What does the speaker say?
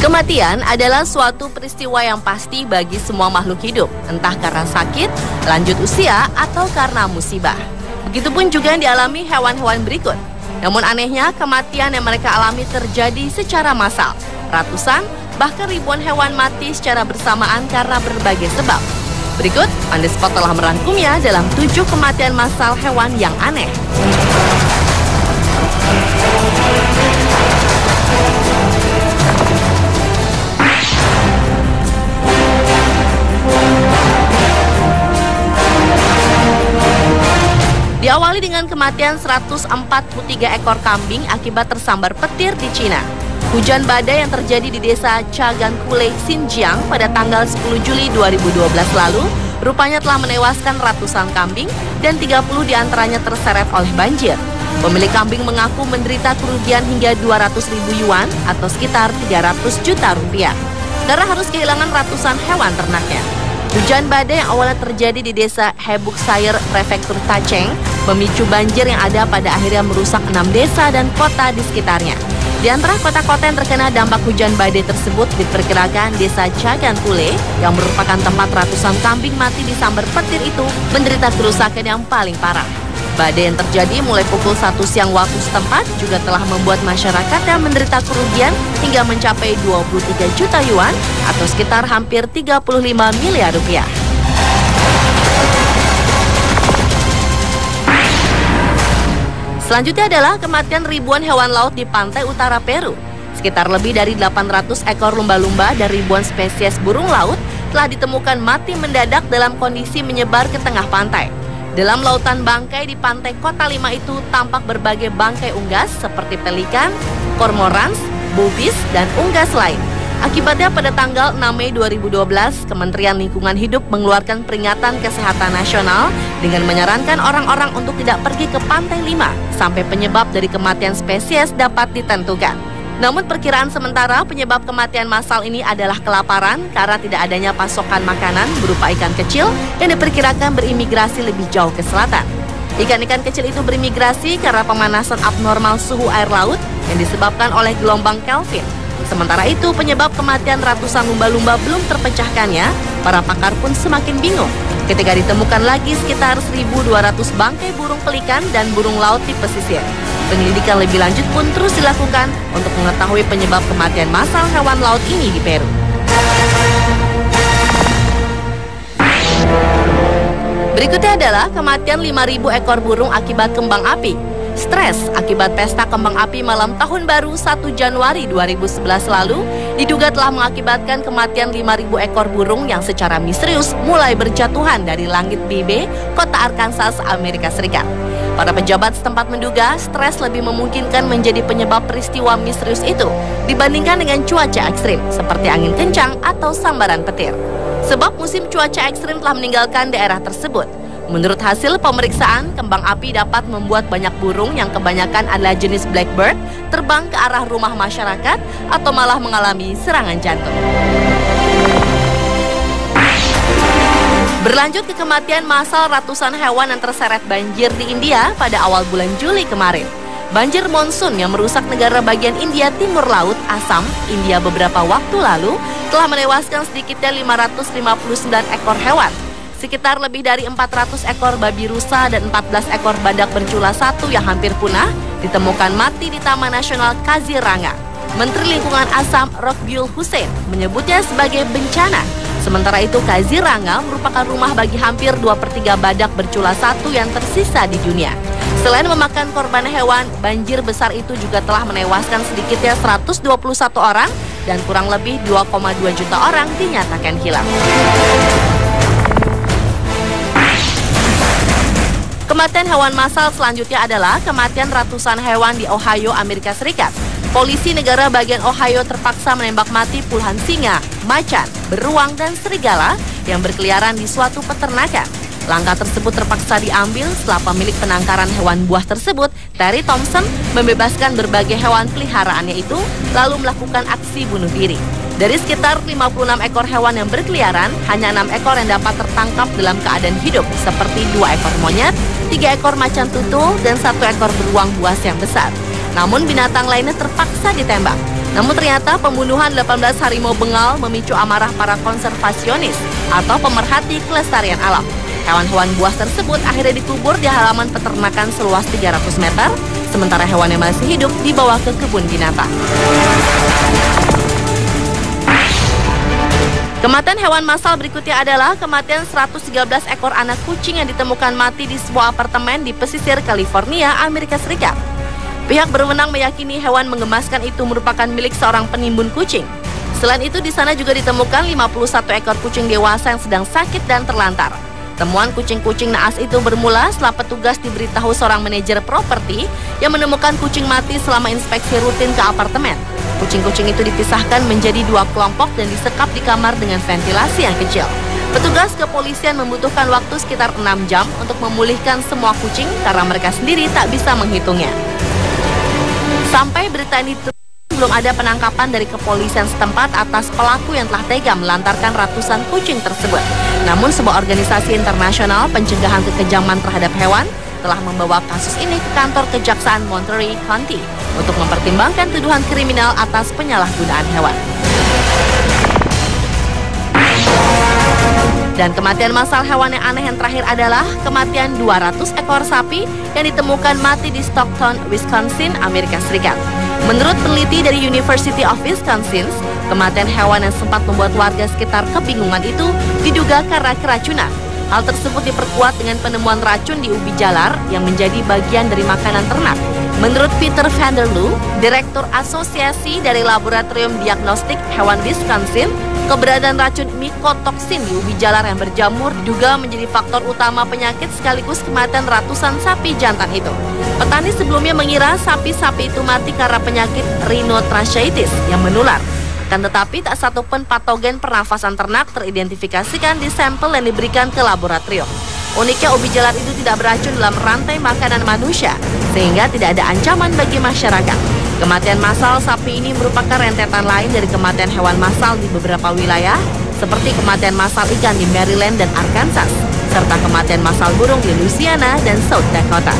Kematian adalah suatu peristiwa yang pasti bagi semua makhluk hidup, entah karena sakit, lanjut usia, atau karena musibah. Begitupun juga yang dialami hewan-hewan berikut. Namun anehnya, kematian yang mereka alami terjadi secara massal. Ratusan, bahkan ribuan hewan mati secara bersamaan karena berbagai sebab. Berikut, On The Spot telah merangkumnya dalam 7 kematian massal hewan yang aneh. Diawali dengan kematian 143 ekor kambing akibat tersambar petir di Cina. Hujan badai yang terjadi di desa Chagankule, Xinjiang pada tanggal 10 Juli 2012 lalu rupanya telah menewaskan ratusan kambing dan 30 diantaranya terseret oleh banjir. Pemilik kambing mengaku menderita kerugian hingga 200.000 yuan atau sekitar 300 juta rupiah karena harus kehilangan ratusan hewan ternaknya. Hujan badai yang awalnya terjadi di desa Hebuksair, Prefektur Tacheng, memicu banjir yang ada pada akhirnya merusak 6 desa dan kota di sekitarnya. Di antara kota-kota yang terkena dampak hujan badai tersebut diperkirakan desa Chagankule yang merupakan tempat ratusan kambing mati disambar petir itu menderita kerusakan yang paling parah. Badai yang terjadi mulai pukul 1 siang waktu setempat juga telah membuat masyarakat yang menderita kerugian hingga mencapai 23 juta yuan atau sekitar hampir 35 miliar rupiah. Selanjutnya adalah kematian ribuan hewan laut di pantai utara Peru. Sekitar lebih dari 800 ekor lumba-lumba dan ribuan spesies burung laut telah ditemukan mati mendadak dalam kondisi menyebar ke tengah pantai. Dalam lautan bangkai di pantai Kota Lima itu tampak berbagai bangkai unggas seperti pelikan, kormorans, bubis, dan unggas lain. Akibatnya pada tanggal 6 Mei 2012, Kementerian Lingkungan Hidup mengeluarkan peringatan kesehatan nasional dengan menyarankan orang-orang untuk tidak pergi ke Pantai Lima sampai penyebab dari kematian spesies dapat ditentukan. Namun perkiraan sementara penyebab kematian massal ini adalah kelaparan karena tidak adanya pasokan makanan berupa ikan kecil yang diperkirakan berimigrasi lebih jauh ke selatan. Ikan-ikan kecil itu berimigrasi karena pemanasan abnormal suhu air laut yang disebabkan oleh gelombang Kelvin. Sementara itu penyebab kematian ratusan lumba-lumba belum terpecahkannya, para pakar pun semakin bingung ketika ditemukan lagi sekitar 1.200 bangkai burung pelikan dan burung laut di pesisir. Penyelidikan lebih lanjut pun terus dilakukan untuk mengetahui penyebab kematian massal hewan laut ini di Peru. Berikutnya adalah kematian 5.000 ekor burung akibat kembang api. Stres akibat pesta kembang api malam tahun baru 1 Januari 2011 lalu diduga telah mengakibatkan kematian 5.000 ekor burung yang secara misterius mulai berjatuhan dari langit Bibe, kota Arkansas, Amerika Serikat. Para pejabat setempat menduga stres lebih memungkinkan menjadi penyebab peristiwa misterius itu dibandingkan dengan cuaca ekstrim seperti angin kencang atau sambaran petir. Sebab musim cuaca ekstrim telah meninggalkan daerah tersebut. Menurut hasil pemeriksaan, kembang api dapat membuat banyak burung yang kebanyakan adalah jenis blackbird terbang ke arah rumah masyarakat atau malah mengalami serangan jantung. Berlanjut ke kematian massal ratusan hewan yang terseret banjir di India pada awal bulan Juli kemarin. Banjir monsun yang merusak negara bagian India Timur Laut, Assam, India beberapa waktu lalu telah menewaskan sedikitnya 559 ekor hewan. Sekitar lebih dari 400 ekor babi rusa dan 14 ekor badak bercula satu yang hampir punah ditemukan mati di Taman Nasional Kaziranga. Menteri Lingkungan Assam, Rokbyul Hussein, menyebutnya sebagai bencana. Sementara itu Kaziranga merupakan rumah bagi hampir 2/3 badak bercula satu yang tersisa di dunia. Selain memakan korban hewan, banjir besar itu juga telah menewaskan sedikitnya 121 orang dan kurang lebih 2,2 juta orang dinyatakan hilang. Kematian hewan massal selanjutnya adalah kematian ratusan hewan di Ohio, Amerika Serikat. Polisi negara bagian Ohio terpaksa menembak mati puluhan singa, macan, beruang, dan serigala yang berkeliaran di suatu peternakan. Langkah tersebut terpaksa diambil setelah pemilik penangkaran hewan buah tersebut, Terry Thompson, membebaskan berbagai hewan peliharaannya itu, lalu melakukan aksi bunuh diri. Dari sekitar 56 ekor hewan yang berkeliaran, hanya 6 ekor yang dapat tertangkap dalam keadaan hidup, seperti 2 ekor monyet, 3 ekor macan tutul, dan 1 ekor beruang buas yang besar. Namun binatang lainnya terpaksa ditembak. Namun ternyata pembunuhan 18 harimau bengal memicu amarah para konservasionis atau pemerhati kelestarian alam. Hewan-hewan buas tersebut akhirnya dikubur di halaman peternakan seluas 300 meter, sementara hewan yang masih hidup dibawa ke kebun binatang. Kematian hewan massal berikutnya adalah kematian 113 ekor anak kucing yang ditemukan mati di sebuah apartemen di pesisir California, Amerika Serikat. Pihak berwenang meyakini hewan menggemaskan itu merupakan milik seorang penimbun kucing. Selain itu, di sana juga ditemukan 51 ekor kucing dewasa yang sedang sakit dan terlantar. Temuan kucing-kucing naas itu bermula setelah petugas diberitahu seorang manajer properti yang menemukan kucing mati selama inspeksi rutin ke apartemen. Kucing-kucing itu dipisahkan menjadi 2 kelompok dan disekap di kamar dengan ventilasi yang kecil. Petugas kepolisian membutuhkan waktu sekitar 6 jam untuk memulihkan semua kucing karena mereka sendiri tak bisa menghitungnya. Sampai berita ini belum ada penangkapan dari kepolisian setempat atas pelaku yang telah tega melantarkan ratusan kucing tersebut. Namun sebuah organisasi internasional pencegahan kekejaman terhadap hewan telah membawa kasus ini ke kantor Kejaksaan Monterey County untuk mempertimbangkan tuduhan kriminal atas penyalahgunaan hewan. Dan kematian massal hewan yang aneh yang terakhir adalah kematian 200 ekor sapi yang ditemukan mati di Stockton, Wisconsin, Amerika Serikat. Menurut peneliti dari University of Wisconsin, kematian hewan yang sempat membuat warga sekitar kebingungan itu diduga karena keracunan. Hal tersebut diperkuat dengan penemuan racun di ubi jalar yang menjadi bagian dari makanan ternak. Menurut Peter Vanderloo, Direktur Asosiasi dari Laboratorium Diagnostik Hewan Wisconsin, keberadaan racun mikotoksin di ubi jalar yang berjamur diduga menjadi faktor utama penyakit sekaligus kematian ratusan sapi jantan itu. Petani sebelumnya mengira sapi-sapi itu mati karena penyakit rhinotracheitis yang menular. Akan tetapi tak satupun patogen pernafasan ternak teridentifikasikan di sampel yang diberikan ke laboratorium. Uniknya ubi jalar itu tidak beracun dalam rantai makanan manusia, sehingga tidak ada ancaman bagi masyarakat. Kematian massal sapi ini merupakan rentetan lain dari kematian hewan massal di beberapa wilayah, seperti kematian massal ikan di Maryland dan Arkansas, serta kematian massal burung di Louisiana dan South Dakota.